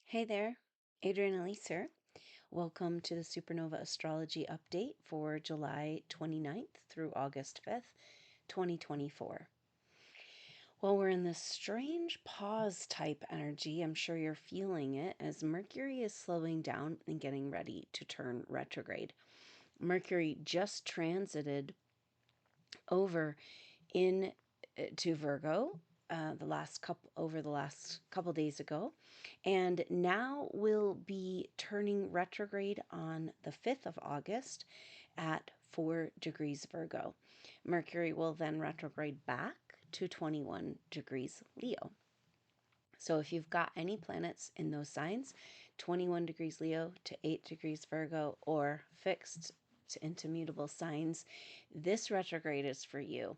Hey there, Adrienne Elise here. Welcome to the SuperNova Astrology update for July 29th through August 5th, 2024. Well, we're in this strange pause type energy. I'm sure you're feeling it as Mercury is slowing down and getting ready to turn retrograde. Mercury just transited over in to Virgo the last couple days ago, and now will be turning retrograde on the 5th of August at 4 degrees Virgo. Mercury will then retrograde back to 21 degrees Leo. So if you've got any planets in those signs, 21 degrees Leo to 8 degrees Virgo, or fixed into mutable signs, this retrograde is for you.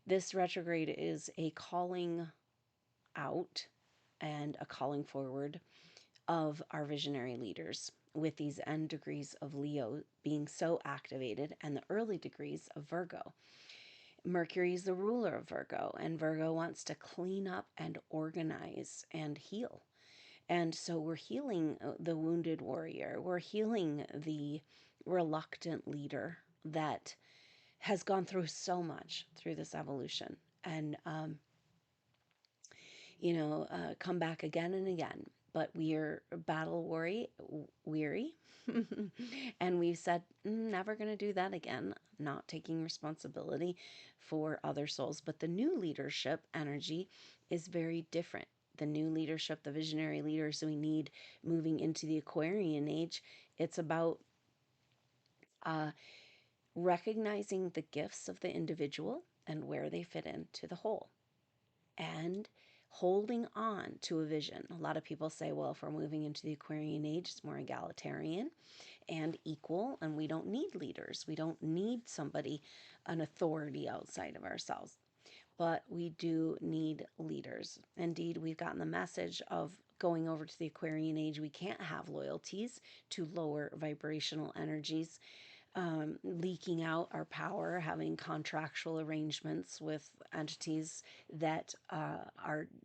This retrograde is a calling out and a calling forward of our visionary leaders, with these end degrees of Leo being so activated and the early degrees of Virgo. Mercury is the ruler of Virgo, and Virgo wants to clean up and organize and heal. And so we're healing the wounded warrior. We're healing the reluctant leader that has gone through so much through this evolution and, come back again and again. But we are battle weary. And we've said, never going to do that again, not taking responsibility for other souls. But the new leadership energy is very different. The new leadership, the visionary leaders we need moving into the Aquarian age, it's about recognizing the gifts of the individual and where they fit into the whole, and holding on to a vision. A lot of people say, well, if we're moving into the Aquarian age, it's more egalitarian and equal, and we don't need leaders. We don't need somebody, an authority outside of ourselves. But we do need leaders. Indeed, we've gotten the message of going over to the Aquarian age. We can't have loyalties to lower vibrational energies. Leaking out our power, having contractual arrangements with entities that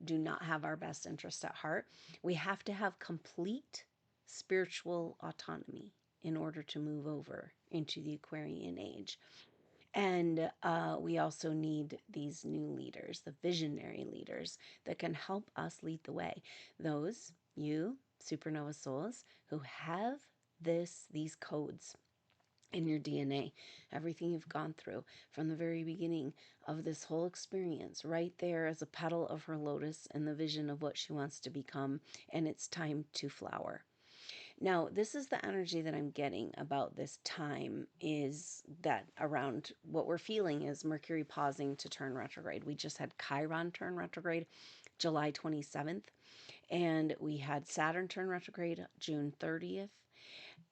do not have our best interest at heart. We have to have complete spiritual autonomy in order to move over into the Aquarian age. And we also need these new leaders, the visionary leaders that can help us lead the way. Those, you, supernova souls, who have these codes in your DNA, everything you've gone through from the very beginning of this whole experience, right there as a petal of her lotus and the vision of what she wants to become, and it's time to flower. Now, this is the energy that I'm getting about this time, is that around what we're feeling is Mercury pausing to turn retrograde. We just had Chiron turn retrograde July 27th, and we had Saturn turn retrograde June 30th.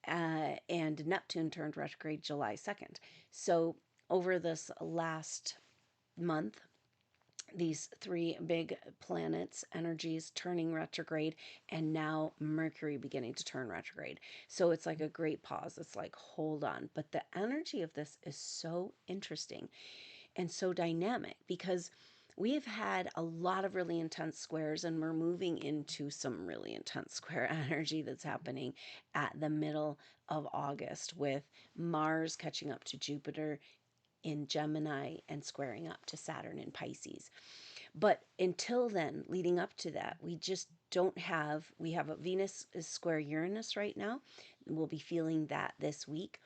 And Neptune turned retrograde July 2nd. So over this last month, these three big planets, energies turning retrograde, and now Mercury beginning to turn retrograde. So it's like a great pause. It's like, hold on. But the energy of this is so interesting and so dynamic, because we have had a lot of really intense squares, and we're moving into some really intense square energy that's happening at the middle of August, with Mars catching up to Jupiter in Gemini and squaring up to Saturn in Pisces. But until then, leading up to that, we just don't have, we have a Venus is square Uranus right now. We'll be feeling that this week.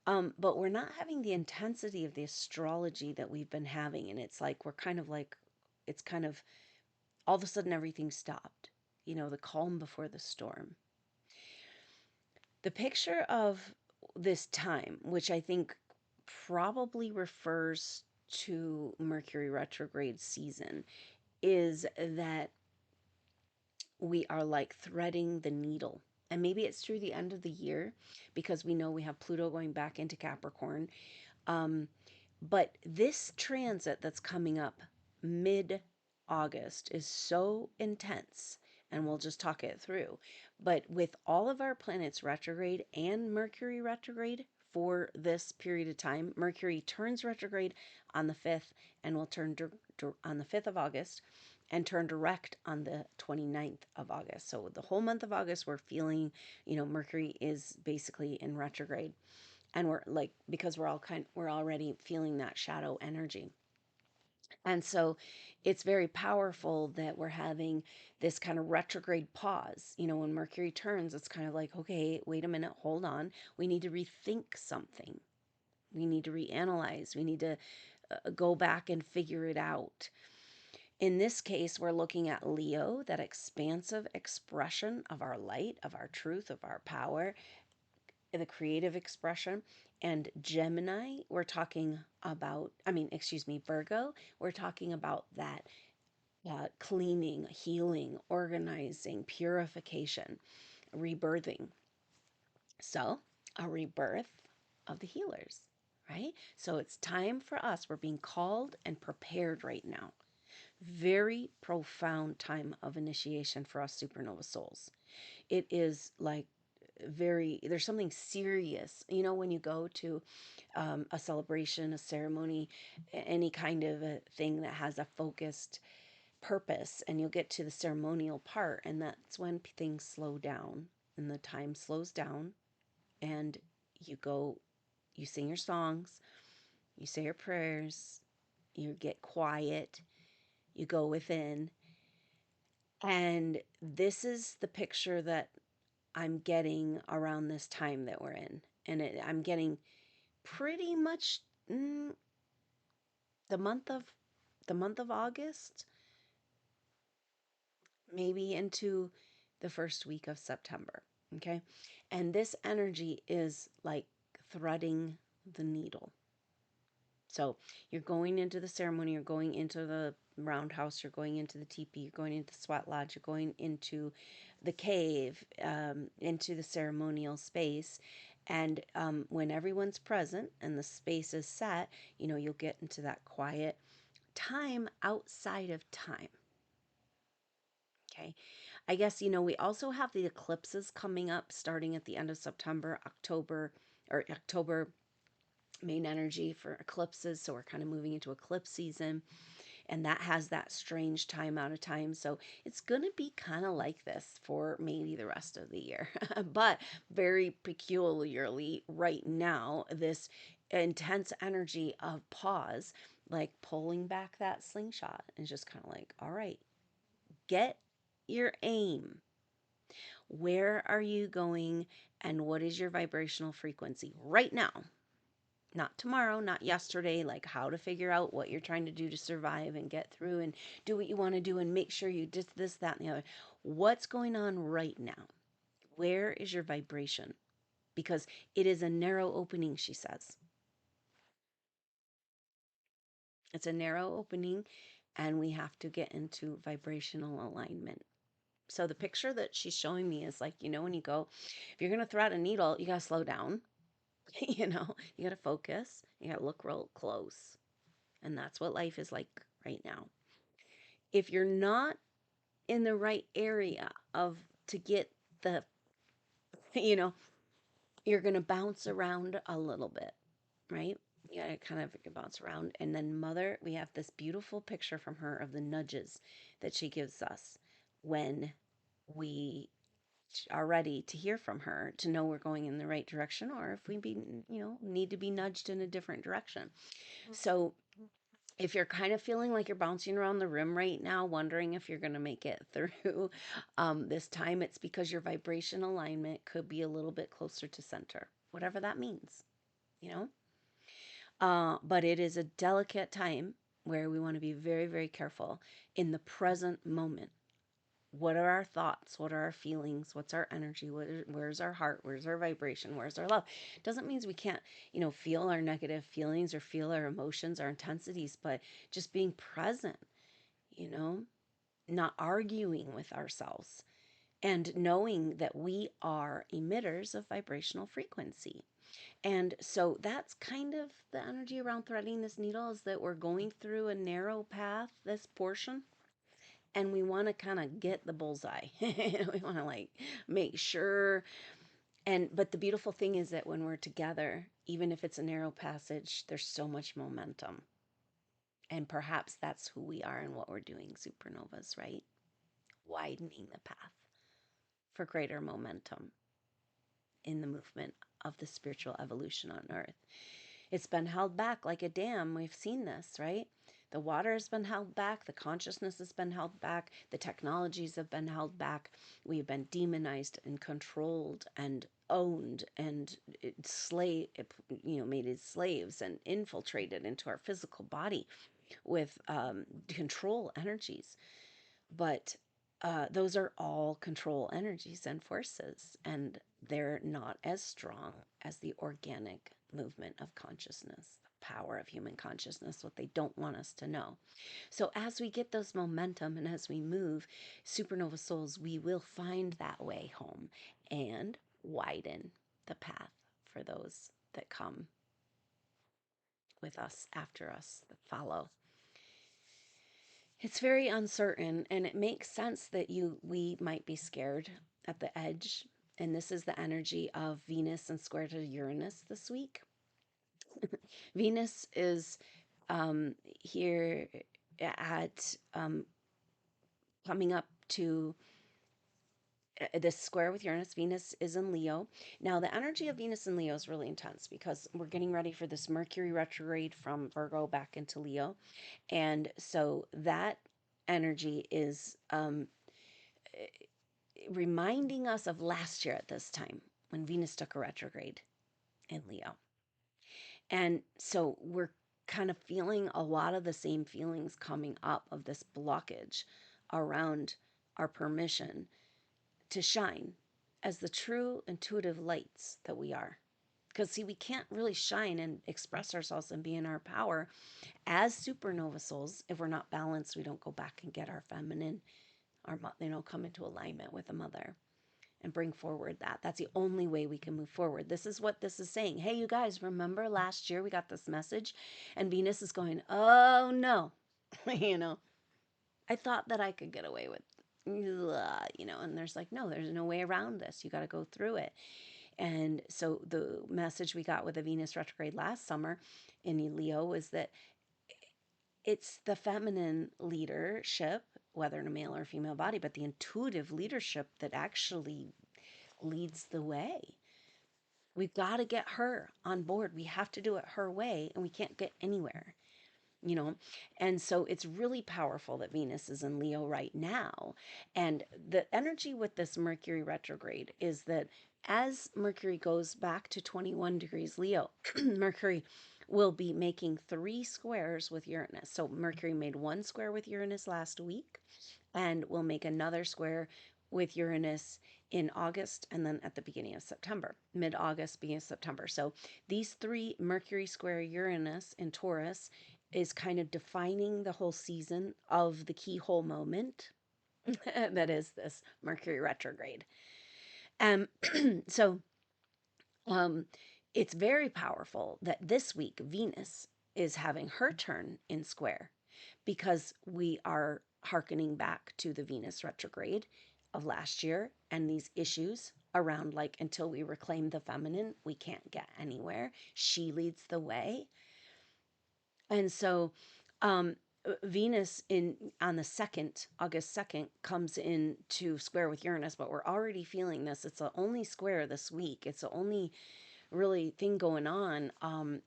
But we're not having the intensity of the astrology that we've been having. And it's like, it's kind of, all of a sudden everything stopped. The calm before the storm. The picture of this time, which I think probably refers to Mercury retrograde season, is that we are like threading the needle. And maybe it's through the end of the year, because we know we have Pluto going back into Capricorn. But this transit that's coming up mid-August is so intense, and we'll just talk it through. But with all of our planets retrograde and Mercury retrograde for this period of time, Mercury turns retrograde on the 5th and will turn on the 5th of August. and turn direct on the 29th of August. So the whole month of August, we're feeling, Mercury is basically in retrograde. And we're like, because we're already feeling that shadow energy. And so it's very powerful that we're having this kind of retrograde pause. When Mercury turns, it's kind of like, okay, wait a minute, hold on. We need to rethink something. We need to reanalyze. We need to go back and figure it out. In this case, we're looking at Leo, that expansive expression of our light, of our truth, of our power, the creative expression. And Gemini, we're talking about, Virgo, we're talking about that cleaning, healing, organizing, purification, rebirthing. So, a rebirth of the healers, right? So, it's time for us. We're being called and prepared right now. Very profound time of initiation for us supernova souls. It is like there's something serious, when you go to a celebration, a ceremony, any kind of a thing that has a focused purpose, and you'll get to the ceremonial part, and that's when things slow down and the time slows down, and you sing your songs, you say your prayers, you get quiet, you go within. And this is the picture that I'm getting around this time that we're in. And I'm getting pretty much the month of August, maybe into the first week of September. Okay. And this energy is like threading the needle. So you're going into the ceremony, you're going into the roundhouse, you're going into the teepee, you're going into the sweat lodge, you're going into the cave, into the ceremonial space. And when everyone's present and the space is set, you'll get into that quiet time outside of time. Okay. I guess, we also have the eclipses coming up starting at the end of September, October, main energy for eclipses. So we're kind of moving into eclipse season, and that has that strange time out of time. So it's going to be kind of like this for maybe the rest of the year, but very peculiarly right now, this intense energy of pause, like pulling back that slingshot, and just kind of like, all right, get your aim. Where are you going, and what is your vibrational frequency right now? Not tomorrow, not yesterday, like how to figure out what you're trying to do to survive and get through and do what you want to do and make sure you did this, that, and the other. What's going on right now? Where is your vibration? Because it is a narrow opening, she says. It's a narrow opening, and we have to get into vibrational alignment. So the picture that she's showing me is like, when you go, if you're going to thread a needle, you got to slow down. You got to focus. You got to look real close. And that's what life is like right now. If you're not in the right area to get the, you know, you're going to bounce around a little bit, right? You gotta kind of bounce around. And then Mother, we have this beautiful picture from her of the nudges that she gives us when we are ready to hear from her, to know we're going in the right direction, or if need to be nudged in a different direction. So if you're kind of feeling like you're bouncing around the room right now, wondering if you're going to make it through this time, it's because your vibration alignment could be a little bit closer to center, whatever that means, you know? But it is a delicate time where we want to be very, very careful in the present moment. What are our thoughts? What are our feelings? What's our energy? Where's our heart? Where's our vibration? Where's our love? Doesn't mean we can't, feel our negative feelings or feel our emotions, our intensities, but just being present, not arguing with ourselves, and knowing that we are emitters of vibrational frequency. And so that's kind of the energy around threading this needle, is that we're going through a narrow path, this portion, and we want to kind of get the bullseye. We want to like make sure. But the beautiful thing is that when we're together, even if it's a narrow passage, there's so much momentum. And perhaps that's who we are and what we're doing, supernovas, right? Widening the path for greater momentum in the movement of the spiritual evolution on Earth. It's been held back like a dam. We've seen this, right? The water has been held back. The consciousness has been held back. The technologies have been held back. We've been demonized and controlled and owned and made as slaves and infiltrated into our physical body with control energies. But those are all control energies and forces, and they're not as strong as the organic movement of consciousness, the power of human consciousness, what they don't want us to know. So, as we get those momentum and as we move, supernova souls, we will find that way home and widen the path for those that come with us, after us, that follow. It's very uncertain, and it makes sense that we might be scared at the edge. And this is the energy of Venus and square to Uranus this week. Venus is here at coming up to this square with Uranus. Venus is in Leo. Now, the energy of Venus in Leo is really intense because we're getting ready for this Mercury retrograde from Virgo back into Leo. And so that energy is reminding us of last year at this time when Venus took a retrograde in Leo. And so we're kind of feeling a lot of the same feelings coming up of this blockage around our permission to shine as the true intuitive lights that we are. Because, see, we can't really shine and express ourselves and be in our power as supernova souls if we're not balanced. We don't go back and get our feminine, come into alignment with a mother and bring forward that. That's the only way we can move forward. This is what this is saying. Hey, you guys, remember last year we got this message and Venus is going, oh no, I thought that I could get away with, and there's like, no, there's no way around this. You got to go through it. And so the message we got with the Venus retrograde last summer in Leo was that it's the feminine leadership, whether in a male or female body, but the intuitive leadership that actually leads the way. We've got to get her on board. We have to do it her way, and we can't get anywhere. And so it's really powerful that Venus is in Leo right now. And the energy with this Mercury retrograde is that as Mercury goes back to 21 degrees Leo, Mercury will be making 3 squares with Uranus. So Mercury made 1 square with Uranus last week and will make another square with Uranus in August and then at the beginning of September, mid-August, beginning of September. So these 3 Mercury square Uranus in Taurus is kind of defining the whole season of the keyhole moment that is this Mercury retrograde. So it's very powerful that this week Venus is having her turn in square because we are hearkening back to the Venus retrograde of last year and these issues around, like, until we reclaim the feminine, we can't get anywhere. She leads the way. And so Venus on the 2nd, August 2nd, comes into square with Uranus, but we're already feeling this. It's the only square this week. It's the only really thing going on,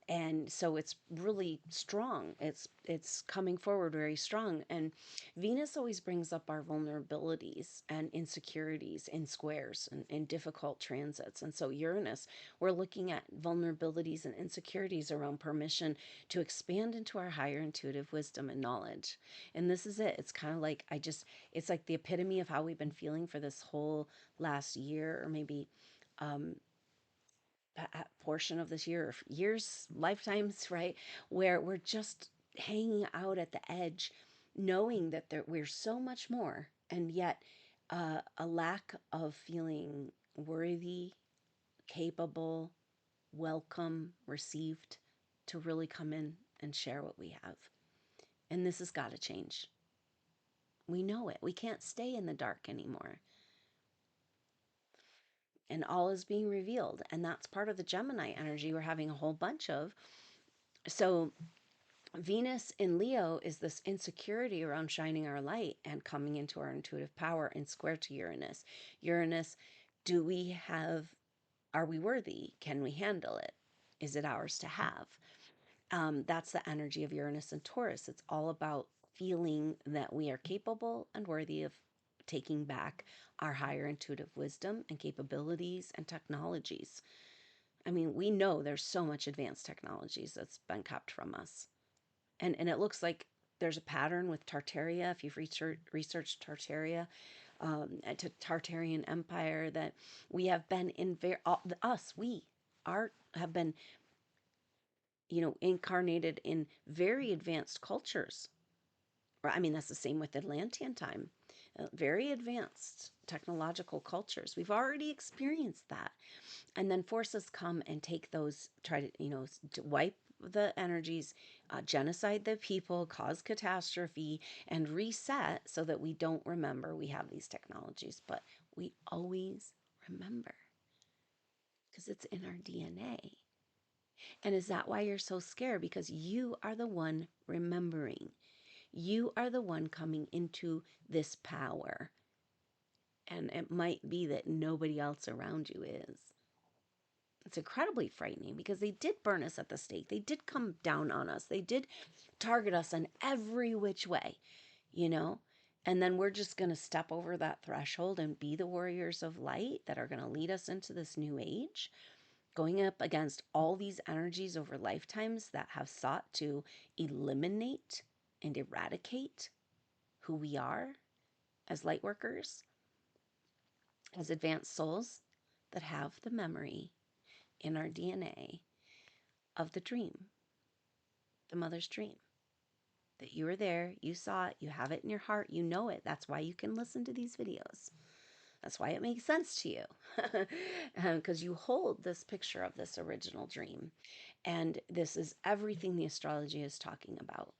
and so it's really strong. It's coming forward very strong, and Venus always brings up our vulnerabilities and insecurities in squares and in difficult transits. And so Uranus, we're looking at vulnerabilities and insecurities around permission to expand into our higher intuitive wisdom and knowledge. And this is it. It's kind of like it's like the epitome of how we've been feeling for this whole last year, or maybe portion of this year, years, lifetimes, right? Where we're just hanging out at the edge, knowing that we're so much more, and yet a lack of feeling worthy, capable, welcome, received to really come in and share what we have. And this has got to change. We know it. We can't stay in the dark anymore. And all is being revealed. And that's part of the Gemini energy we're having a whole bunch of. So Venus in Leo is this insecurity around shining our light and coming into our intuitive power, and square to Uranus. Uranus, do we have, are we worthy? Can we handle it? Is it ours to have? That's the energy of Uranus and Taurus. It's all about feeling that we are capable and worthy of taking back our higher intuitive wisdom and capabilities and technologies. I mean, we know there's so much advanced technologies that's been kept from us. And it looks like there's a pattern with Tartaria. If you've researched Tartaria, to Tartarian Empire, that we have been in have been, incarnated in very advanced cultures. I mean, that's the same with Atlantean time. Very advanced technological cultures. We've already experienced that. And then forces come and take those, try to, to wipe the energies, genocide the people, cause catastrophe, and reset so that we don't remember we have these technologies. But we always remember because it's in our DNA. And is that why you're so scared? Because you are the one remembering. You are the one coming into this power. And it might be that nobody else around you is. It's incredibly frightening because they did burn us at the stake. They did come down on us. They did target us in every which way, you know? And then we're just going to step over that threshold and be the warriors of light that are going to lead us into this new age, going up against all these energies over lifetimes that have sought to eliminate and eradicate who we are as light workers, as advanced souls that have the memory in our DNA of the dream, the mother's dream. That you were there, you saw it, you have it in your heart, you know it. That's why you can listen to these videos. That's why it makes sense to you. Because you hold this picture of this original dream. And this is everything the astrology is talking about.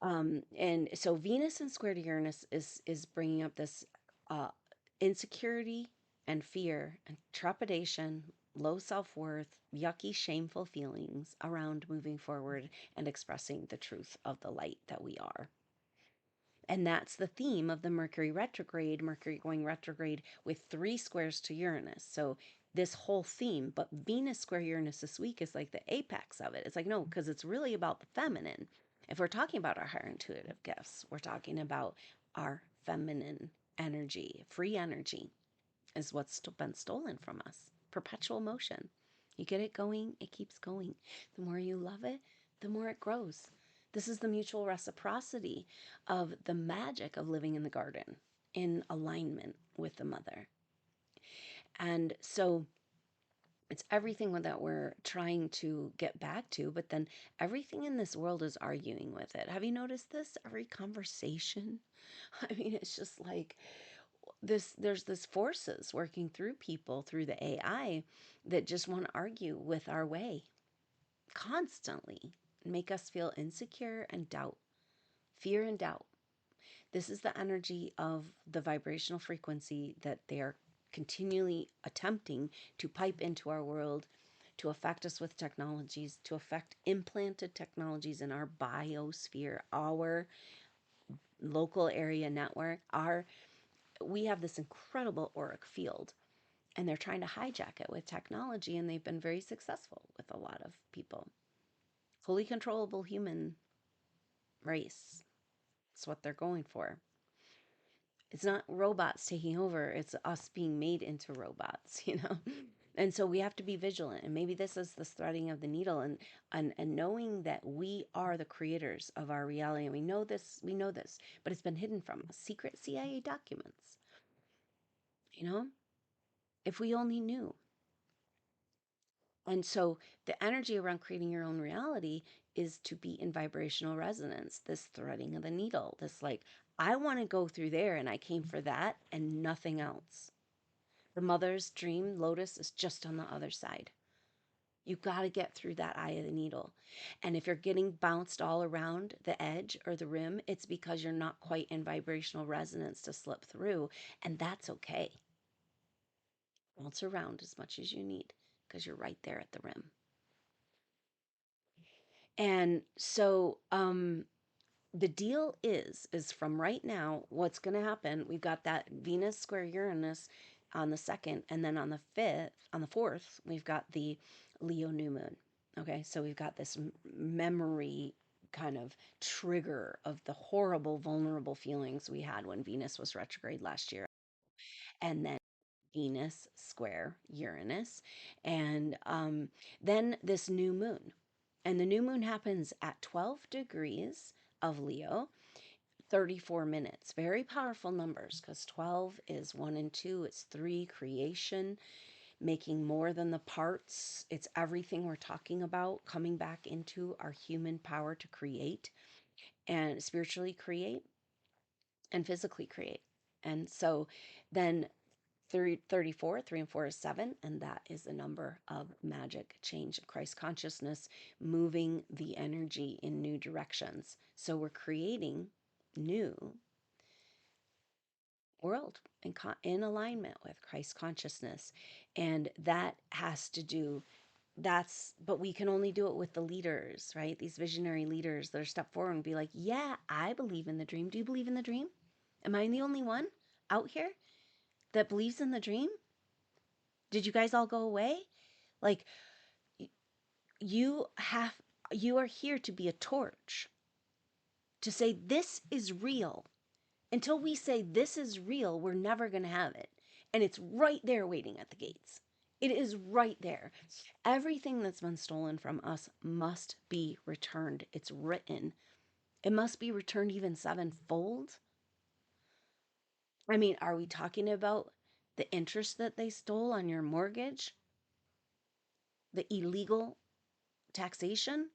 And so Venus and square to Uranus is bringing up this uh, insecurity and fear and trepidation, low self-worth, yucky, shameful feelings around moving forward and expressing the truth of the light that we are. And that's the theme of the Mercury retrograde, Mercury going retrograde with 3 squares to Uranus. So this whole theme, but Venus square Uranus this week is like the apex of it. It's like, no, because it's really about the feminine. If we're talking about our higher intuitive gifts, we're talking about our feminine energy, free energy is what's been stolen from us. Perpetual motion. You get it going, it keeps going. The more you love it, the more it grows. This is the mutual reciprocity of the magic of living in the garden in alignment with the mother. And so it's everything that we're trying to get back to, but then everything in this world is arguing with it. Have you noticed this? Every conversation. I mean, it's just like there's this forces working through people through the AI that just want to argue with our way constantly, make us feel insecure and doubt, fear and doubt. This is the energy of the vibrational frequency that they are continually attempting to pipe into our world, to affect us with technologies, to affect implanted technologies in our biosphere, our local area network. We have this incredible auric field, and they're trying to hijack it with technology, and they've been very successful with a lot of people. Fully controllable human race. That's what they're going for. It's not robots taking over, it's us being made into robots, you know? And so we have to be vigilant. And maybe this is the threading of the needle, and knowing that we are the creators of our reality. And we know this, but it's been hidden from us. Secret CIA documents, you know? If we only knew. And so the energy around creating your own reality is to be in vibrational resonance, this threading of the needle, this like, I want to go through there and I came for that and nothing else. The mother's dream, lotus, is just on the other side. You got to get through that eye of the needle. And if you're getting bounced all around the edge or the rim, it's because you're not quite in vibrational resonance to slip through. And that's okay. Bounce around as much as you need because you're right there at the rim. And so the deal is from right now, what's going to happen, we've got that Venus square Uranus on the 2nd, and then on the 5th, on the 4th, we've got the Leo new moon. Okay, so we've got this memory kind of trigger of the horrible, vulnerable feelings we had when Venus was retrograde last year. And then Venus square Uranus, and then this new moon. And the new moon happens at 12 degrees of Leo, 34 minutes. Very powerful numbers because 12 is 1 and 2, it's 3, creation, making more than the parts. It's everything we're talking about, coming back into our human power to create and spiritually create and physically create. And so then 34, 3 and 4 is 7, and that is the number of magic, change, Christ consciousness, moving the energy in new directions. So we're creating new world in alignment with Christ consciousness. And that has to do, but we can only do it with the leaders, right? These visionary leaders that are step forward and be like, yeah, I believe in the dream. Do you believe in the dream? Am I the only one out here that believes in the dream? Did you guys all go away? Like, you have, you are here to be a torch, to say this is real. Until we say this is real, we're never going to have it. And it's right there waiting at the gates. It is right there. Everything that's been stolen from us must be returned. It's written. It must be returned even sevenfold. I mean, are we talking about the interest that they stole on your mortgage? The illegal taxation?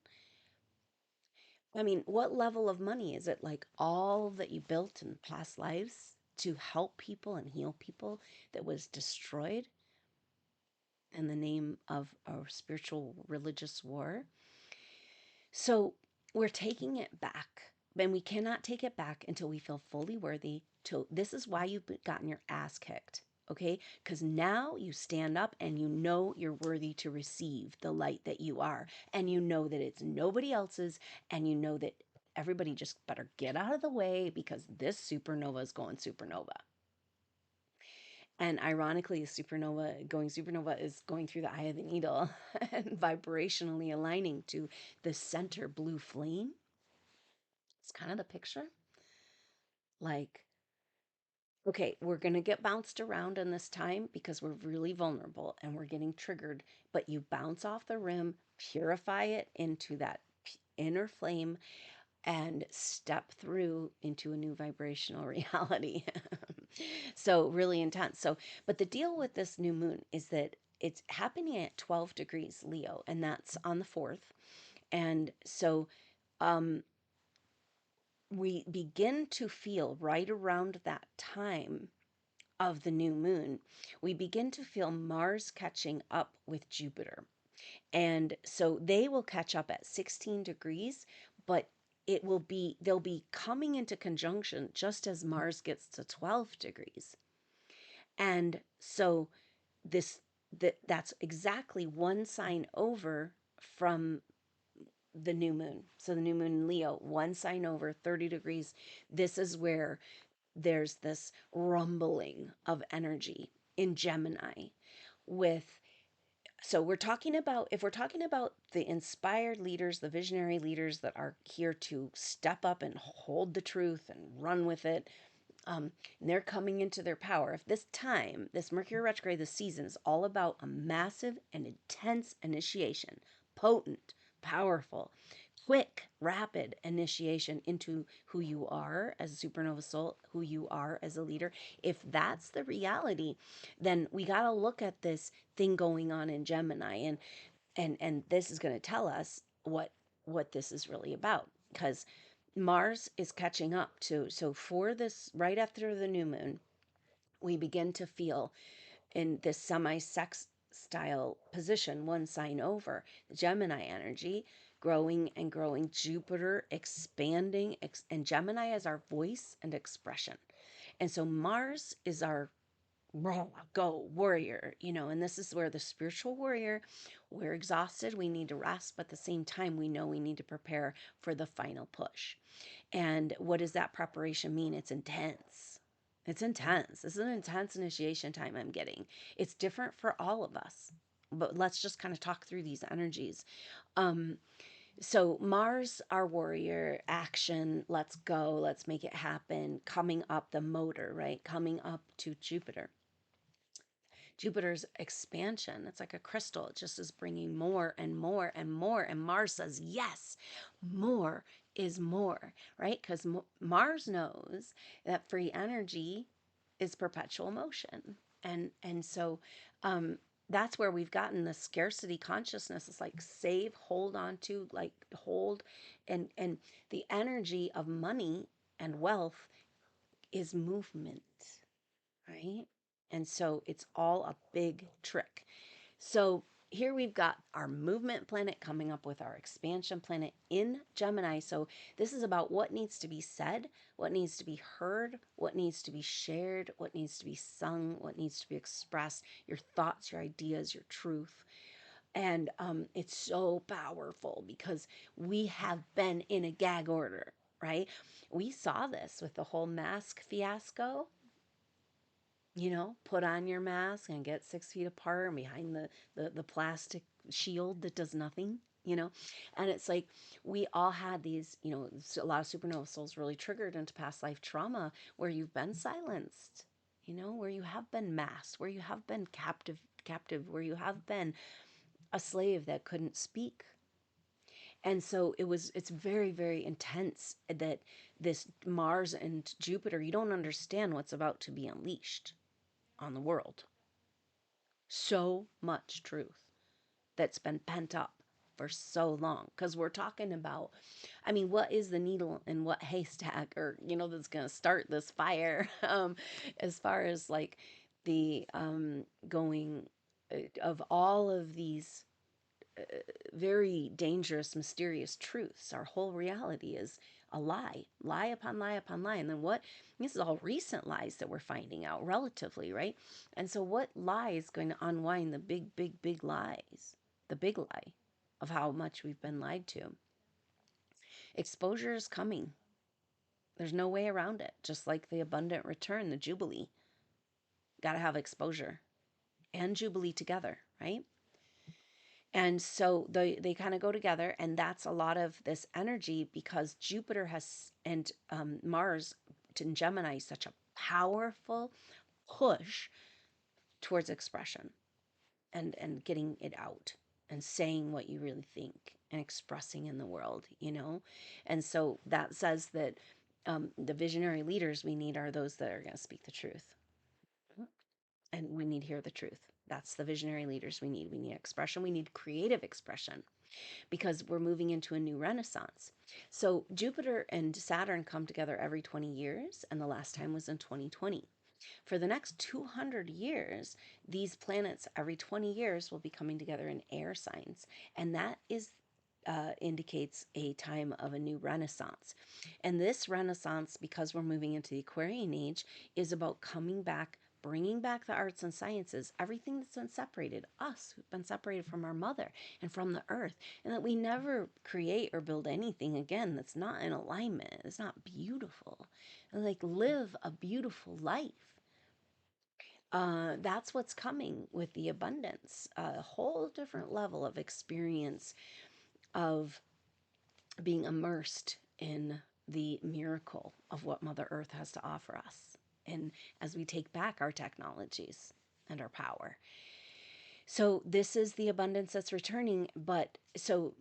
I mean, what level of money is it? Like all that you built in past lives to help people and heal people that was destroyed in the name of a spiritual religious war? So we're taking it back, and we cannot take it back until we feel fully worthy. This is why you've gotten your ass kicked. Okay, because now you stand up and you know you're worthy to receive the light that you are, and you know that it's nobody else's, and you know that everybody just better get out of the way because this supernova is going supernova. And ironically, supernova is going through the eye of the needle and vibrationally aligning to the center blue flame. It's kind of the picture. Like, okay, we're going to get bounced around in this time because we're really vulnerable and we're getting triggered, but you bounce off the rim, purify it into that inner flame, and step through into a new vibrational reality. So really intense. So, but the deal with this new moon is that it's happening at 12 degrees Leo, and that's on the 4th. And so um, we begin to feel right around that time of the new moon, we begin to feel Mars catching up with Jupiter. And so they will catch up at 16 degrees, but they'll be coming into conjunction just as Mars gets to 12 degrees. And so that's exactly one sign over from the new moon. So the new moon in Leo, one sign over, 30 degrees. This is where there's this rumbling of energy in Gemini with, so we're talking about, if we're talking about the inspired leaders, the visionary leaders that are here to step up and hold the truth and run with it, and they're coming into their power. If this time, this Mercury retrograde, this season is all about a massive and intense initiation, potent, powerful, quick, rapid initiation into who you are as a supernova soul, who you are as a leader. If that's the reality, then we got to look at this thing going on in Gemini, and this is going to tell us what this is really about, because Mars is catching up to, so for this, right after the new moon, we begin to feel in this semi-sex style position, one sign over, the Gemini energy growing and growing, Jupiter expanding, and Gemini is our voice and expression. And so Mars is our go warrior, and this is where the spiritual warrior, we're exhausted, we need to rest, but at the same time, we know we need to prepare for the final push. And what does that preparation mean? It's intense. It's intense. This is an intense initiation time I'm getting. It's different for all of us, but let's just kind of talk through these energies. So Mars, our warrior, action, let's go, let's make it happen, coming up the motor, right? Coming up to Jupiter. Jupiter's expansion, it's like a crystal. It just is bringing more and more and more. And Mars says, yes, more is more, right? Because Mars knows that free energy is perpetual motion. And so that's where we've gotten the scarcity consciousness. It's like save, hold on to, like hold. And the energy of money and wealth is movement, right? And so it's all a big trick. So here we've got our movement planet coming up with our expansion planet in Gemini. So this is about what needs to be said, what needs to be heard, what needs to be shared, what needs to be sung, what needs to be expressed, your thoughts, your ideas, your truth. And it's so powerful because we have been in a gag order, right? We saw this with the whole mask fiasco. Put on your mask and get 6 feet apart and behind the plastic shield that does nothing, and it's like we all had these, a lot of supernova souls really triggered into past life trauma where you've been silenced, where you have been masked, where you have been captive, where you have been a slave that couldn't speak. And so it's very, very intense that this Mars and Jupiter, you don't understand what's about to be unleashed on the world. So much truth that's been pent up for so long. Because we're talking about, what is the needle in what haystack, or, that's going to start this fire, as far as like the going of all of these very dangerous, mysterious truths. Our whole reality is a lie, lie upon lie upon lie. And then what? This is all recent lies that we're finding out relatively, right? And so, what lie is going to unwind the big, big, big lies? The big lie of how much we've been lied to. Exposure is coming. There's no way around it. Just like the abundant return, the Jubilee. Got to have exposure and Jubilee together, right? And so they kind of go together, and that's a lot of this energy because Jupiter has and Mars in Gemini is such a powerful push towards expression and getting it out and saying what you really think and expressing in the world, And so that says that the visionary leaders we need are those that are going to speak the truth. And we need to hear the truth. That's the visionary leaders we need. We need expression. We need creative expression because we're moving into a new renaissance. So Jupiter and Saturn come together every 20 years, and the last time was in 2020. For the next 200 years, these planets every 20 years will be coming together in air signs, and that is indicates a time of a new renaissance. And this renaissance, because we're moving into the Aquarian age, is about coming back, bringing back the arts and sciences, everything that's been separated, us who've been separated from our mother and from the earth, and that we never create or build anything again that's not in alignment, it's not beautiful. And like live a beautiful life. That's what's coming with the abundance, a whole different level of experience of being immersed in the miracle of what Mother Earth has to offer us. And as we take back our technologies and our power. So this is the abundance that's returning. But so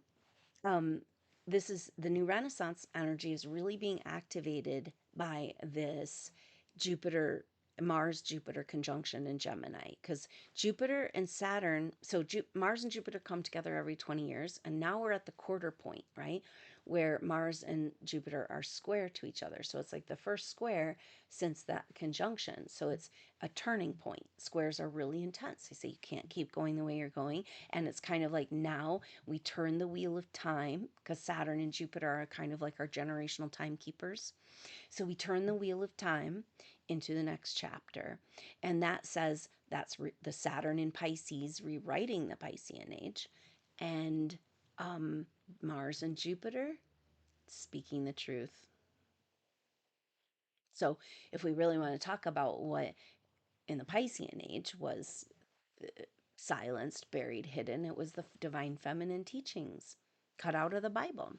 this is the new Renaissance energy is really being activated by this Jupiter Mars Jupiter conjunction in Gemini, because Jupiter and Saturn, so Mars and Jupiter come together every 20 years, and now we're at the quarter point, right? where Mars and Jupiter are square to each other. So it's like the first square since that conjunction. So it's a turning point. Squares are really intense. They say you can't keep going the way you're going. And it's kind of like now we turn the wheel of time because Saturn and Jupiter are kind of like our generational timekeepers. So we turn the wheel of time into the next chapter. And that says that's the Saturn in Pisces rewriting the Piscean age. And Mars and Jupiter speaking the truth. So if we really want to talk about what in the Piscean age was silenced, buried, hidden, it was the divine feminine teachings cut out of the Bible,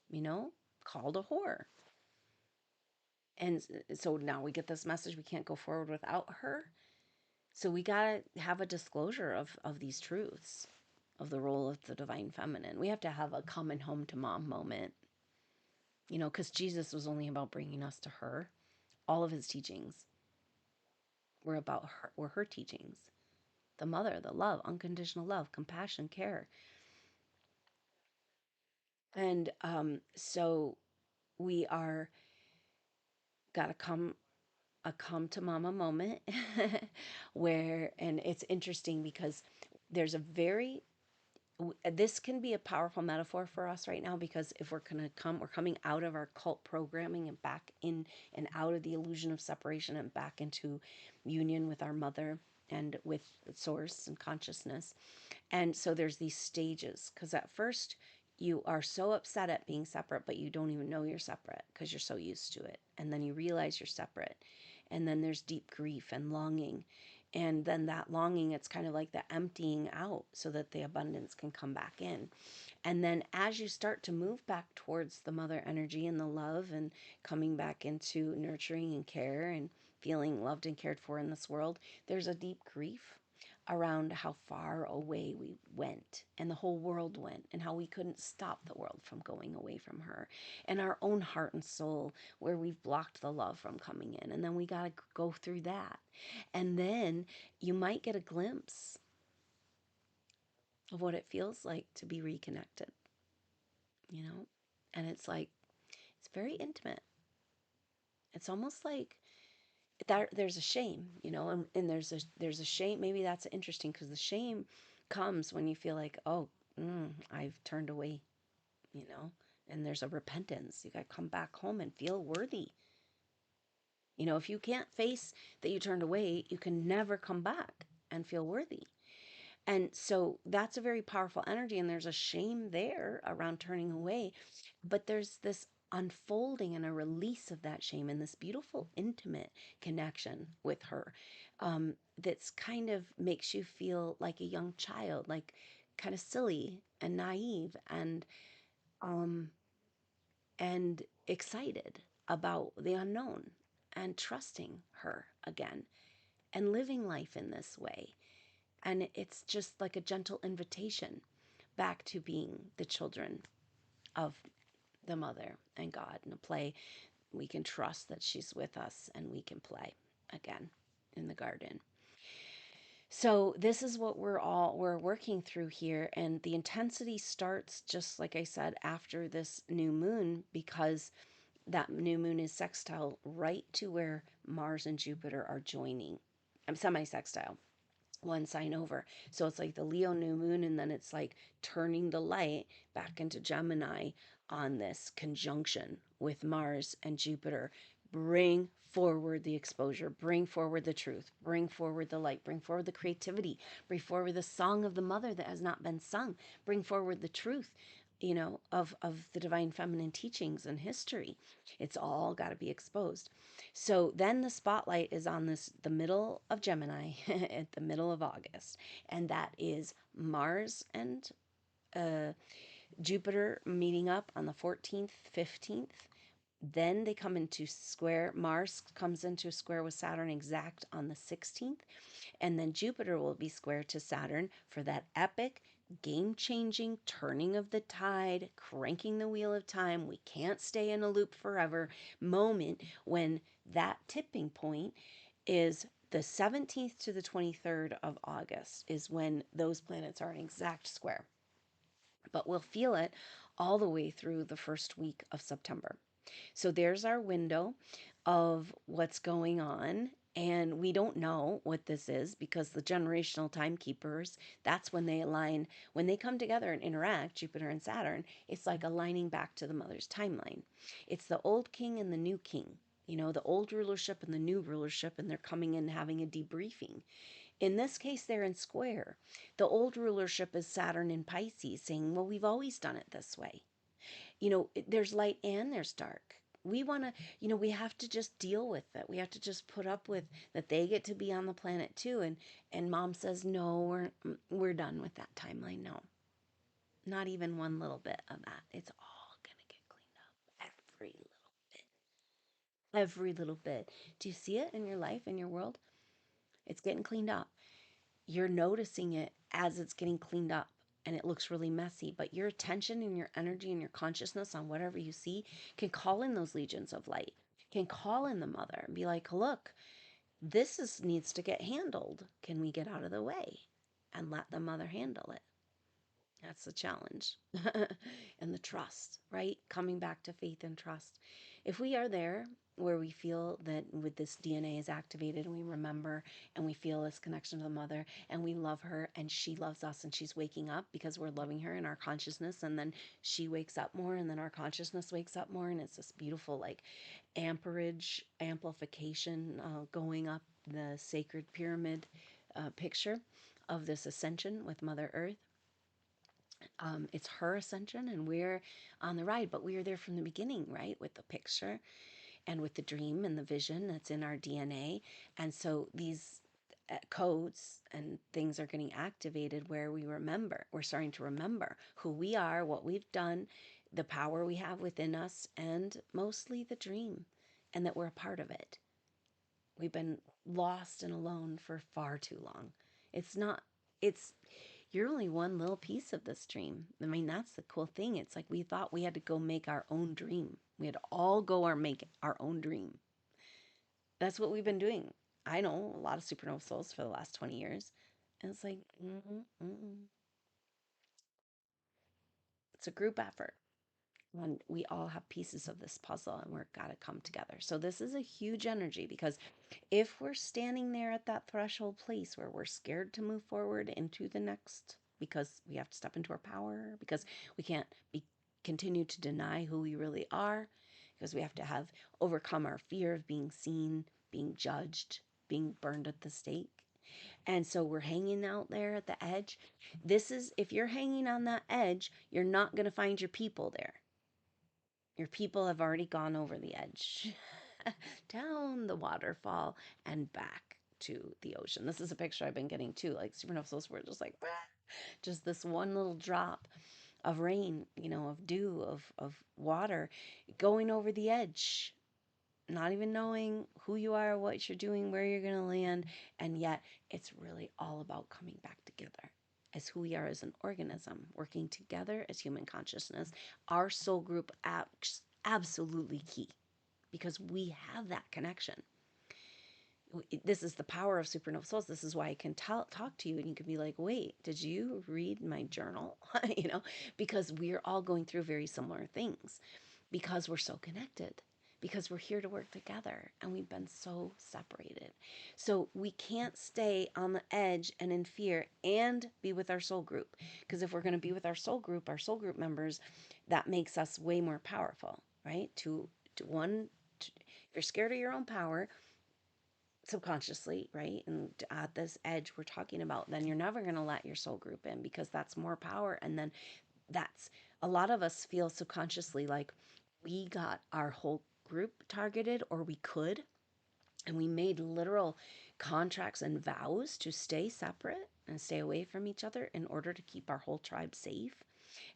you know, called a whore. And so now we get this message we can't go forward without her. So we got to have a disclosure of these truths, of the role of the divine feminine. We have to have a coming home to mom moment, you know, because Jesus was only about bringing us to her. All of his teachings were about her, were her teachings. The mother, the love, unconditional love, compassion, care. And so we are got to come to mama moment where, and it's interesting because there's a very this can be a powerful metaphor for us right now, because if we're coming out of our cult programming and back in and out of the illusion of separation and back into union with our mother and with source and consciousness. And so there's these stages, because at first you are so upset at being separate, but you don't even know you're separate because you're so used to it. And then you realize you're separate. And then there's deep grief and longing. And then that longing, it's kind of like the emptying out so that the abundance can come back in. And then as you start to move back towards the mother energy and the love and coming back into nurturing and care and feeling loved and cared for in this world, there's a deep grief around how far away we went and the whole world went, and how we couldn't stop the world from going away from her, and our own heart and soul where we've blocked the love from coming in. And then we got to go through that. And then you might get a glimpse of what it feels like to be reconnected, you know? And it's like, it's very intimate. It's almost like that there's a shame, you know, and there's a shame. Maybe that's interesting because the shame comes when you feel like, oh, I've turned away, you know, and there's a repentance. You got to come back home and feel worthy. You know, if you can't face that you turned away, you can never come back and feel worthy. And so that's a very powerful energy. And there's a shame there around turning away. But there's this unfolding and a release of that shame and this beautiful, intimate connection with her, that's kind of makes you feel like a young child, like kind of silly and naive um, and excited about the unknown and trusting her again and living life in this way. And it's just like a gentle invitation back to being the children of the mother and God, and a play we can trust that she's with us and we can play again in the garden. So this is what we're working through here, and the intensity starts, just like I said, after this new moon, because that new moon is sextile right to where Mars and Jupiter are joining. I'm semi-sextile, one sign over. So it's like the Leo new moon, and then it's like turning the light back into Gemini on this conjunction with Mars and Jupiter. Bring forward the exposure, bring forward the truth, bring forward the light, bring forward the creativity, bring forward the song of the mother that has not been sung, bring forward the truth, you know, of the divine feminine teachings and history. It's all got to be exposed. So then the spotlight is on the middle of Gemini at the middle of August, and that is Mars and Jupiter meeting up on the 14th, 15th. Then they come into square. Mars comes into square with Saturn exact on the 16th. And then Jupiter will be square to Saturn for that epic, game-changing turning of the tide, cranking the wheel of time. We can't stay in a loop forever moment, when that tipping point is the 17th to the 23rd of August, is when those planets are in exact square. but we'll feel it all the way through the first week of September. So there's our window of what's going on. And we don't know what this is because the generational timekeepers, that's when they align, when they come together and interact, Jupiter and Saturn, it's like aligning back to the mother's timeline. It's the old king and the new king, you know, the old rulership and the new rulership, and they're coming in having a debriefing. In this case, they're in square. The old rulership is Saturn in Pisces saying, well, we've always done it this way. You know, there's light and there's dark. We want to, you know, we have to just deal with it. We have to just put up with that they get to be on the planet too. And mom says, no, we're done with that timeline. No, not even one little bit of that. It's all going to get cleaned up. Every little bit. Every little bit. Do you see it in your life, in your world? It's getting cleaned up. You're noticing it as it's getting cleaned up and it looks really messy, but your attention and your energy and your consciousness on whatever you see can call in those legions of light, can call in the mother and be like, look, needs to get handled. Can we get out of the way and let the mother handle it? That's the challenge. And the trust, right? Coming back to faith and trust. If we are there where we feel that with this DNA is activated and we remember and we feel this connection to the mother and we love her and she loves us and she's waking up because we're loving her in our consciousness, and then she wakes up more and then our consciousness wakes up more, and it's this beautiful like amplification going up the sacred pyramid picture of this ascension with Mother Earth. It's her ascension and we're on the ride, but we are there from the beginning, right? With the picture and with the dream and the vision that's in our DNA. And so these codes and things are getting activated where we're starting to remember who we are, what we've done, the power we have within us, and mostly the dream, and that we're a part of it. We've been lost and alone for far too long. It's not, it's, you're only one little piece of this dream. I mean, that's the cool thing. It's like we thought we had to go make our own dream. We had to all go make our own dream. That's what we've been doing. I know a lot of supernova souls for the last 20 years. And it's like, it's a group effort. And we all have pieces of this puzzle and we're got to come together. So this is a huge energy because if we're standing there at that threshold place where we're scared to move forward into the next because we have to step into our power, because we can't continue to deny who we really are, because we have to have overcome our fear of being seen, being judged, being burned at the stake. And so we're hanging out there at the edge. This is, if you're hanging on that edge, you're not going to find your people there. Your people have already gone over the edge, down the waterfall, and back to the ocean. This is a picture I've been getting too. Like supernova souls were just like, just this one little drop of rain, you know, of dew, of water going over the edge, not even knowing who you are, what you're doing, where you're going to land. And yet it's really all about coming back together as who we are as an organism, working together as human consciousness. Our soul group absolutely key because we have that connection. This is the power of supernova souls. This is why I can talk to you and you can be like, wait, did you read my journal? You know, because we're all going through very similar things because we're so connected, because we're here to work together and we've been so separated. So we can't stay on the edge and in fear and be with our soul group, because if we're going to be with our soul group members, that makes us way more powerful, right? If you're scared of your own power subconsciously, right, and at this edge we're talking about, then you're never going to let your soul group in because that's more power. And then that's, a lot of us feel subconsciously like we got our whole group targeted, or we could, and we made literal contracts and vows to stay separate and stay away from each other in order to keep our whole tribe safe.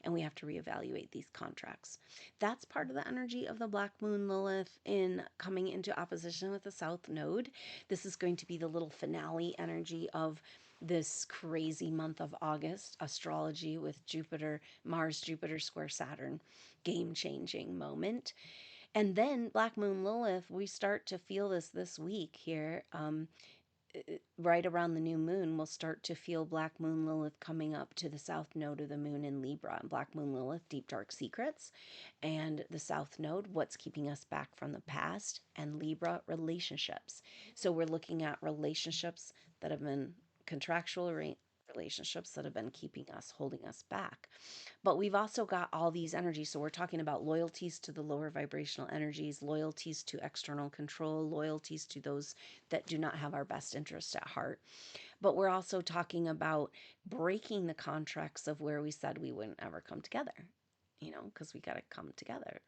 And we have to reevaluate these contracts. That's part of the energy of the Black Moon Lilith in coming into opposition with the South Node. This is going to be the little finale energy of this crazy month of August, astrology with Jupiter, Mars, Jupiter square Saturn, game-changing moment. And then Black Moon Lilith, we start to feel this week here. right around the new moon, we'll start to feel Black Moon Lilith coming up to the south node of the moon in Libra. And Black Moon Lilith, deep dark secrets, and the south node, what's keeping us back from the past, and Libra, relationships. So we're looking at relationships that have been contractual relationships that have been keeping us, holding us back. But we've also got all these energies. So we're talking about loyalties to the lower vibrational energies, loyalties to external control, loyalties to those that do not have our best interest at heart. But we're also talking about breaking the contracts of where we said we wouldn't ever come together, because we got to come together.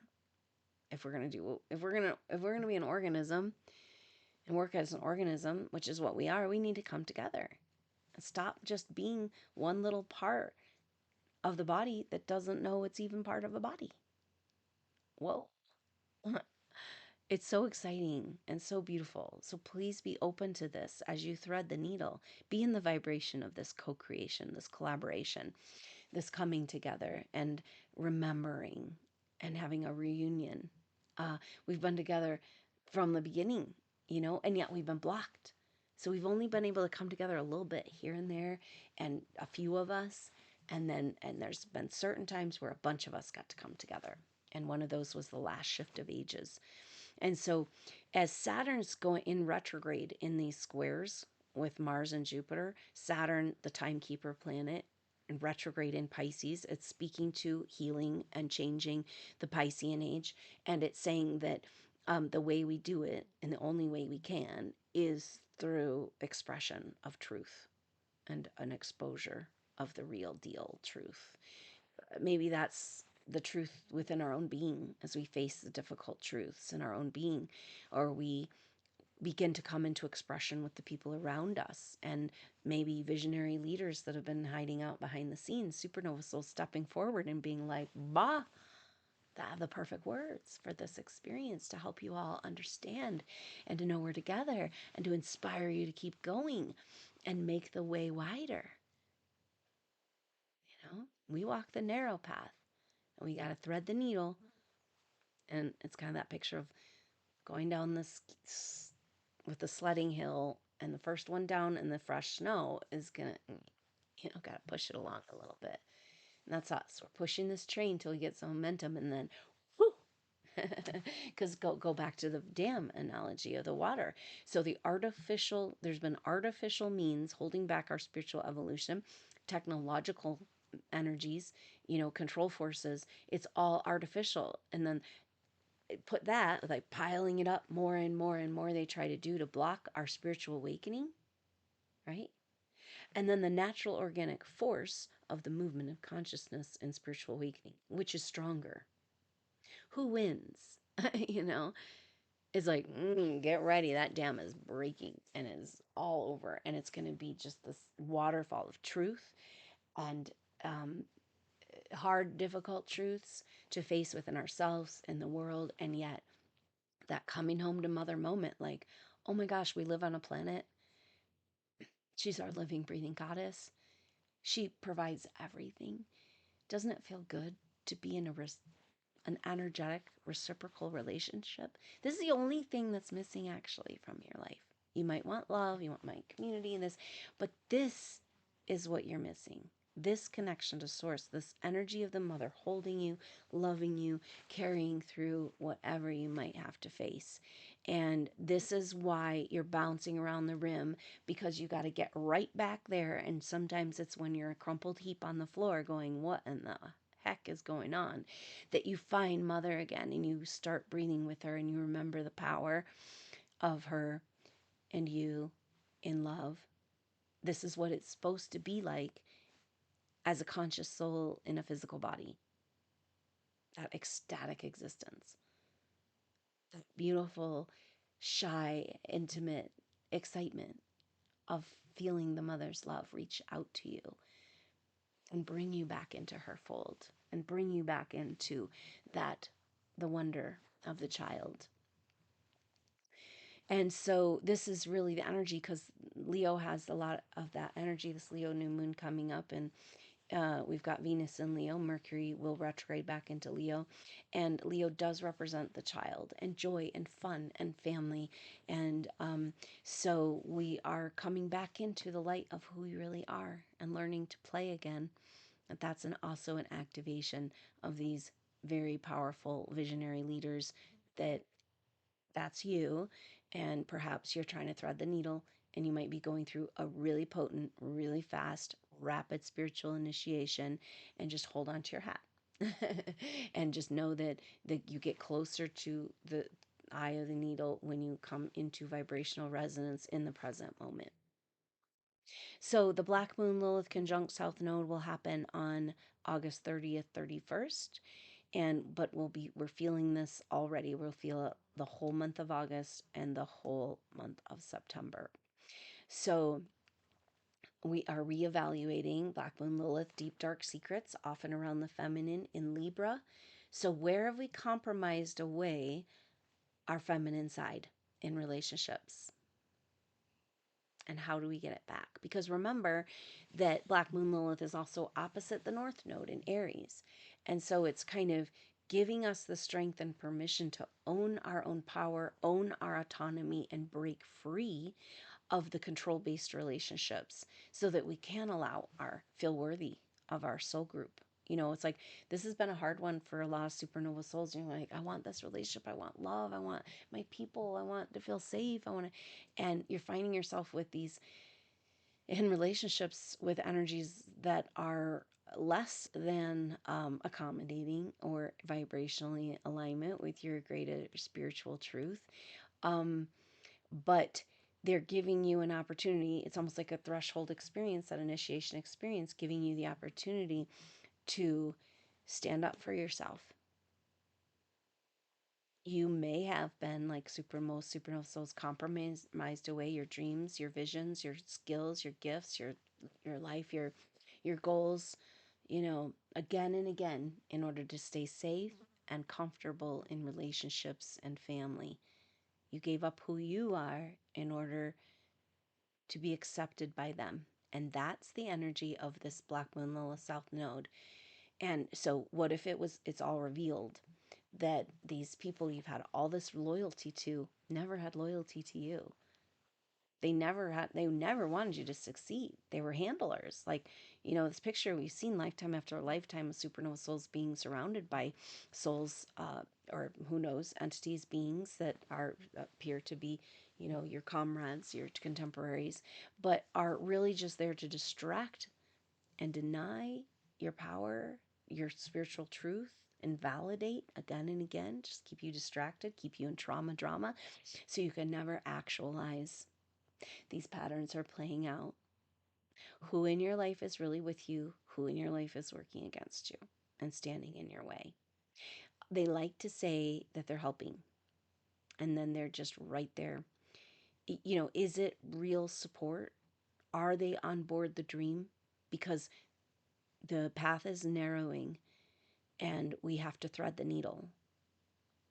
If we're going to be an organism and work as an organism, which is what we are, we need to come together and stop just being one little part of the body that doesn't know it's even part of a body. Whoa. It's so exciting and so beautiful. So please be open to this as you thread the needle. Be in the vibration of this co creation, this collaboration, this coming together and remembering and having a reunion. We've been together from the beginning, and yet we've been blocked. So we've only been able to come together a little bit here and there, and a few of us. And there's been certain times where a bunch of us got to come together. And one of those was the last shift of ages. And so, as Saturn's going in retrograde in these squares with Mars and Jupiter, Saturn, the timekeeper planet, in retrograde in Pisces, it's speaking to healing and changing the Piscean age. And it's saying that the way we do it, and the only way we can, is through expression of truth and an exposure of the real deal truth. Maybe that's the truth within our own being as we face the difficult truths in our own being, or we begin to come into expression with the people around us, and maybe visionary leaders that have been hiding out behind the scenes, supernova souls stepping forward and being like, bah, I have the perfect words for this experience to help you all understand and to know we're together and to inspire you to keep going and make the way wider. We walk the narrow path and we got to thread the needle. And it's kind of that picture of going down this with the sledding hill, and the first one down in the fresh snow is gonna, got to push it along a little bit. And that's us. We're pushing this train till we get some momentum, and then, whoo, because go back to the dam analogy of the water. So there's been artificial means holding back our spiritual evolution, technological energies, control forces. It's all artificial, and then put that like piling it up more and more and more, they try to do to block our spiritual awakening, right? And then the natural organic force of the movement of consciousness and spiritual awakening, which is stronger. Who wins? you know it's like, get ready, that dam is breaking and is all over, and it's going to be just this waterfall of truth and hard, difficult truths to face within ourselves and the world. And yet that coming home to mother moment, like, oh my gosh, we live on a planet. She's our living, breathing goddess. She provides everything. Doesn't it feel good to be in an energetic, reciprocal relationship? This is the only thing that's missing actually from your life. You might want love, you want my community and this, but this is what you're missing. This connection to source, this energy of the mother holding you, loving you, carrying through whatever you might have to face. And this is why you're bouncing around the rim, because you got to get right back there. And sometimes it's when you're a crumpled heap on the floor going, what in the heck is going on, that you find mother again and you start breathing with her and you remember the power of her and you in love. This is what it's supposed to be like as a conscious soul in a physical body. That ecstatic existence. That beautiful, shy, intimate excitement of feeling the mother's love reach out to you and bring you back into her fold and bring you back into the wonder of the child. And so this is really the energy, because Leo has a lot of that energy, this Leo new moon coming up, and We've got Venus in Leo. Mercury will retrograde back into Leo. And Leo does represent the child and joy and fun and family. And so we are coming back into the light of who we really are and learning to play again. And that's also an activation of these very powerful visionary leaders that that's you. And perhaps you're trying to thread the needle and you might be going through a really potent, really fast, rapid spiritual initiation, and just hold on to your hat. And just know that you get closer to the eye of the needle when you come into vibrational resonance in the present moment. So the Black Moon Lilith conjunct South Node will happen on August 30th, 31st. But we're feeling this already. We'll feel it the whole month of August and the whole month of September. So we are reevaluating Black Moon Lilith deep dark secrets, often around the feminine in Libra. So where have we compromised away our feminine side in relationships? And how do we get it back? Because remember that Black Moon Lilith is also opposite the North Node in Aries. And so it's kind of giving us the strength and permission to own our own power, own our autonomy, and break free of the control-based relationships so that we can feel worthy of our soul group. It's like this has been a hard one for a lot of supernova souls. You're like, I want this relationship, I want love, I want my people, I want to feel safe, and you're finding yourself with these in relationships with energies that are less than accommodating or vibrationally alignment with your greater spiritual truth. But they're giving you an opportunity. It's almost like a threshold experience, that initiation experience, giving you the opportunity to stand up for yourself. You may have been like most supernova souls compromised away your dreams, your visions, your skills, your gifts, your life, your goals, again and again in order to stay safe and comfortable in relationships and family. You gave up who you are in order to be accepted by them. And that's the energy of this Black Moon Lilith South Node. And so what if it's all revealed that these people you've had all this loyalty to never had loyalty to you? They never wanted you to succeed. They were handlers. Like, this picture we've seen lifetime after lifetime of supernova souls being surrounded by souls, or who knows, entities, beings that appear to be, your comrades, your contemporaries, but are really just there to distract and deny your power, your spiritual truth, invalidate again and again, just keep you distracted, keep you in trauma drama, so you can never actualize. These patterns are playing out. Who in your life is really with you? Who in your life is working against you and standing in your way? They like to say that they're helping, and then they're just right there. Is it real support? Are they on board the dream? Because the path is narrowing and we have to thread the needle.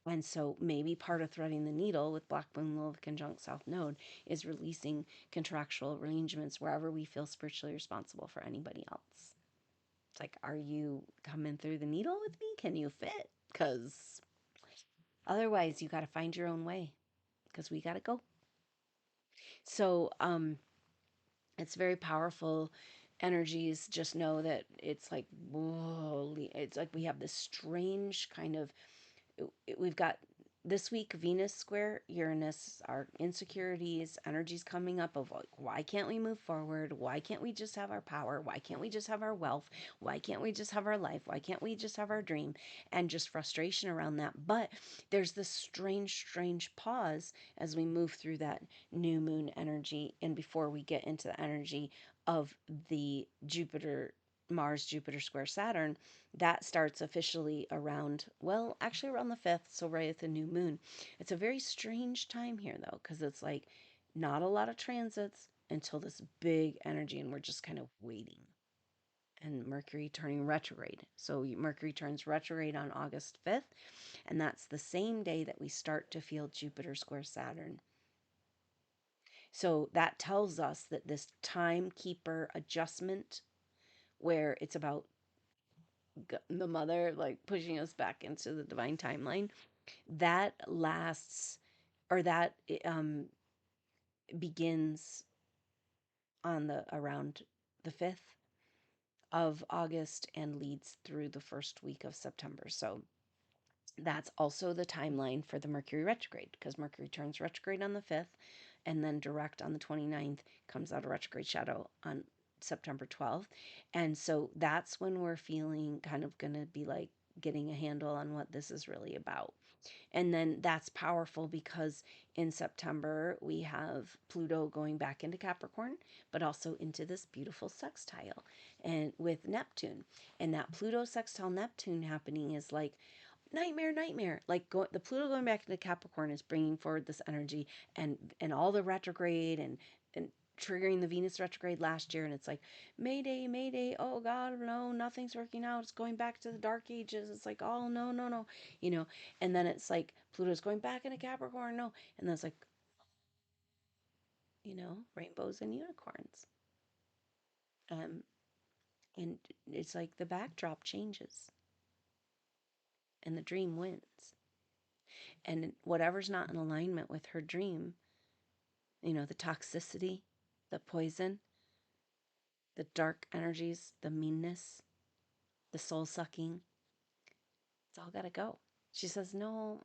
And so maybe part of threading the needle with Black Moon Lilith conjunct South Node is releasing contractual arrangements wherever we feel spiritually responsible for anybody else. It's like, are you coming through the needle with me? Can you fit? Because otherwise you got to find your own way, because we got to go. So it's very powerful energies. Just know that it's like, whoa, it's like we have this strange kind of, we've got this week Venus square Uranus, our insecurities, energies coming up of like, why can't we move forward? Why can't we just have our power? Why can't we just have our wealth? Why can't we just have our life? Why can't we just have our dream? And just frustration around that. But there's this strange pause as we move through that new moon energy, and before we get into the energy of the Mars Jupiter square Saturn, that starts officially around, well, actually around the 5th, so right at the new moon. It's a very strange time here, though, because it's like not a lot of transits until this big energy, and we're just kind of waiting. And Mercury turning retrograde. So Mercury turns retrograde on August 5th, and that's the same day that we start to feel Jupiter square Saturn. So that tells us that this timekeeper adjustment where it's about the mother like pushing us back into the divine timeline, that lasts, or that begins on the around the 5th of August and leads through the first week of September. So that's also the timeline for the Mercury retrograde, because Mercury turns retrograde on the 5th and then direct on the 29th, comes out of retrograde shadow on September 12th. And so that's when we're feeling kind of going to be like getting a handle on what this is really about. And then that's powerful because in September we have Pluto going back into Capricorn, but also into this beautiful sextile and with Neptune. And that Pluto sextile Neptune happening is like nightmare. Like the Pluto going back into Capricorn is bringing forward this energy, and all the retrograde and triggering the Venus retrograde last year. And it's like, Mayday, oh God, no, nothing's working out, it's going back to the dark ages. It's like, oh no, and then it's like Pluto's going back into Capricorn, no. And then it's like, rainbows and unicorns. um and it's like the backdrop changes and the dream wins. And whatever's not in alignment with her dream, the toxicity, the poison, the dark energies, the meanness, the soul sucking, it's all got to go. She says, no,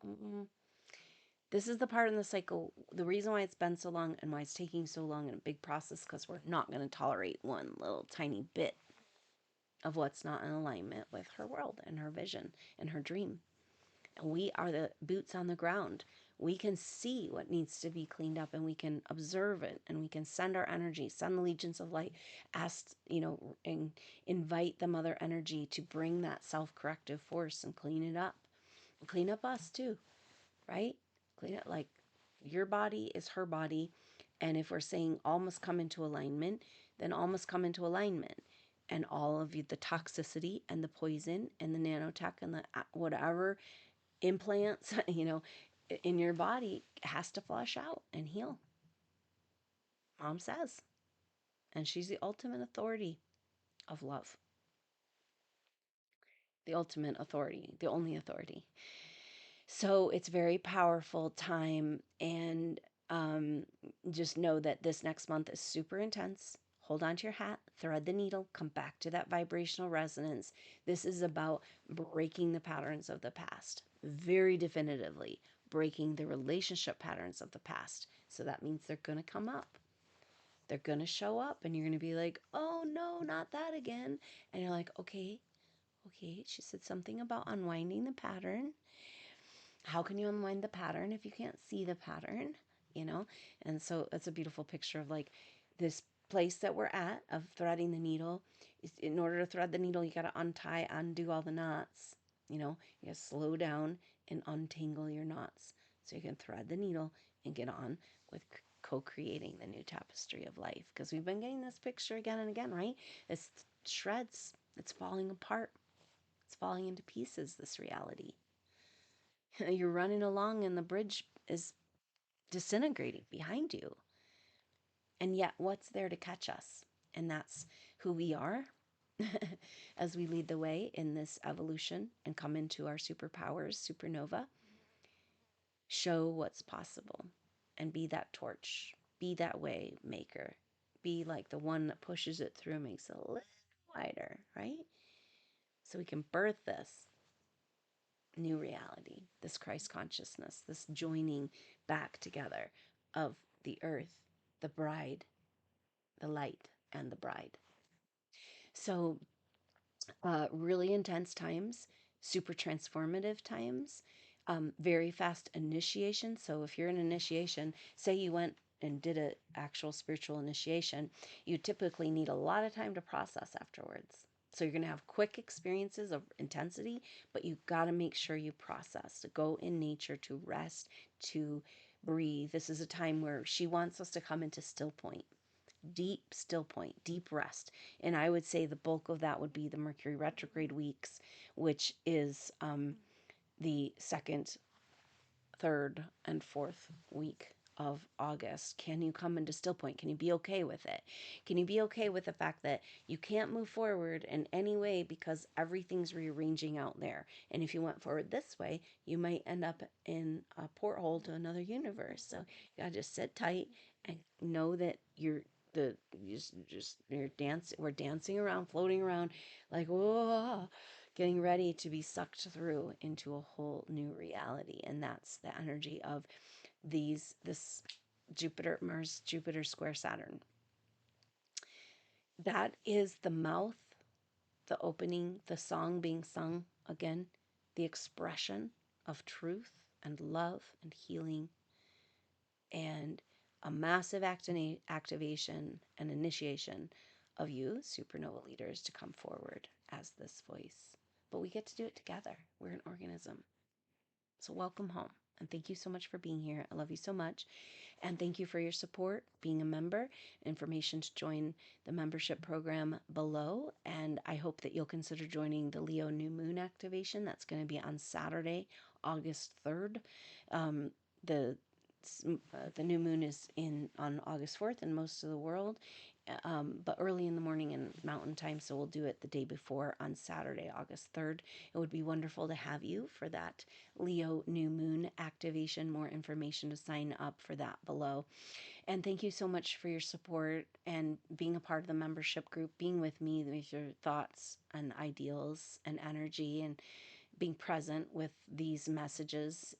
this is the part in the cycle. The reason why it's been so long and why it's taking so long in a big process, because we're not going to tolerate one little tiny bit of what's not in alignment with her world and her vision and her dream. And we are the boots on the ground. We can see what needs to be cleaned up, and we can observe it, and we can send our energy, send the legions of light, ask, and invite the mother energy to bring that self-corrective force and clean it up. Clean up us too, right? Clean up, like, your body is her body. And if we're saying all must come into alignment, then all must come into alignment. And all of the toxicity and the poison and the nanotech and the whatever implants, in your body has to flush out and heal. Mom says. And she's the ultimate authority of love. The ultimate authority, the only authority. So it's very powerful time. And just know that this next month is super intense. Hold on to your hat, thread the needle, come back to that vibrational resonance. This is about breaking the patterns of the past, very definitively breaking the relationship patterns of the past. So that means they're going to come up. They're going to show up, and you're going to be like, oh no, not that again. And you're like, okay, she said something about unwinding the pattern. How can you unwind the pattern if you can't see the pattern? And so it's a beautiful picture of like this place that we're at of threading the needle. In order to thread the needle, you got to undo all the knots. You got to slow down and untangle your knots so you can thread the needle and get on with co-creating the new tapestry of life. Because we've been getting this picture again and again, right? It's shreds. It's falling apart. It's falling into pieces, this reality. You're running along and the bridge is disintegrating behind you. And yet, what's there to catch us? And that's who we are as we lead the way in this evolution and come into our superpowers, SuperNova. Show what's possible and be that torch, be that way maker, be like the one that pushes it through, makes it a little wider, right? So we can birth this new reality, this Christ consciousness, this joining back together of the earth, the bride, the light, and the bride. So, really intense times, super transformative times, very fast initiation. So, if you're in initiation, say you went and did an actual spiritual initiation, you typically need a lot of time to process afterwards. So you're going to have quick experiences of intensity, but you've got to make sure you process, to go in nature, to rest, to breathe. This is a time where she wants us to come into still point, deep still point, deep rest. And I would say the bulk of that would be the Mercury retrograde weeks, which is the second, third, and fourth week of August, can you come into still point? Can you be okay with it? Can you be okay with the fact that you can't move forward in any way because everything's rearranging out there? And if you went forward this way, you might end up in a porthole to another universe. So you gotta just sit tight and know that we're dancing around, floating around, like whoa, getting ready to be sucked through into a whole new reality. And that's the energy of this Mars Jupiter square Saturn. That is the mouth, the opening, the song being sung again, the expression of truth and love and healing, and a massive activation and initiation of you, supernova leaders, to come forward as this voice. But we get to do it together. We're an organism. So welcome home. And thank you so much for being here. I love you so much. And thank you for your support, being a member. Information to join the membership program below. And I hope that you'll consider joining the Leo New Moon activation. That's going to be on Saturday, August 3rd. The new moon is on August 4th in most of the world, but early in the morning in mountain time, so we'll do it the day before on Saturday, August 3rd. It would be wonderful to have you for that Leo new moon activation. More information to sign up for that below. And thank you so much for your support and being a part of the membership group, being with me with your thoughts and ideals and energy, and being present with these messages.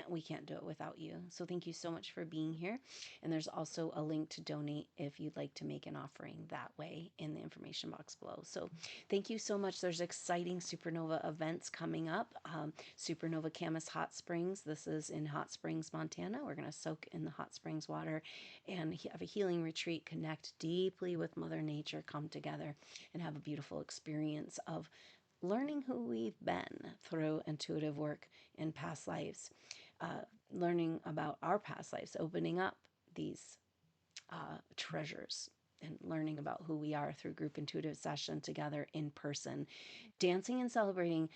We can't do it without you. So thank you so much for being here. And there's also a link to donate if you'd like to make an offering that way in the information box below. So thank you so much. There's exciting supernova events coming up. Supernova Camas Hot Springs. This is in Hot Springs, Montana. We're going to soak in the hot springs water and have a healing retreat, connect deeply with Mother Nature, come together and have a beautiful experience of learning who we've been through intuitive work in past lives, learning about our past lives, opening up these treasures, and learning about who we are through group intuitive session together in person, dancing and celebrating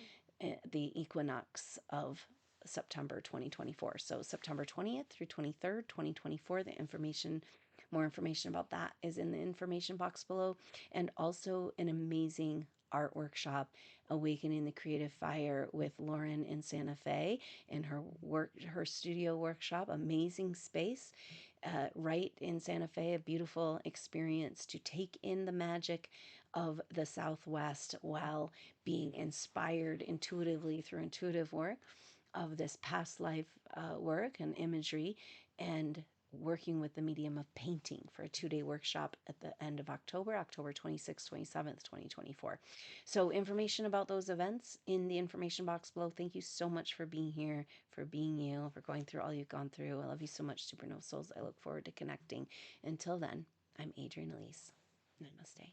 the equinox of September 2024. So September 20th through 23rd, 2024, more information about that is in the information box below. And also an amazing art workshop, Awakening the Creative Fire, with Lauren in Santa Fe in her studio workshop. Amazing space right in Santa Fe, a beautiful experience to take in the magic of the Southwest while being inspired intuitively through intuitive work of this past life work and imagery, and working with the medium of painting for a 2-day workshop at the end of October 26th, 27th, 2024. So information about those events in the information box below. Thank you so much for being here, for being you, for going through all you've gone through. I love you so much, Supernova Souls. I look forward to connecting. Until then, I'm Adrienne Elise. Namaste.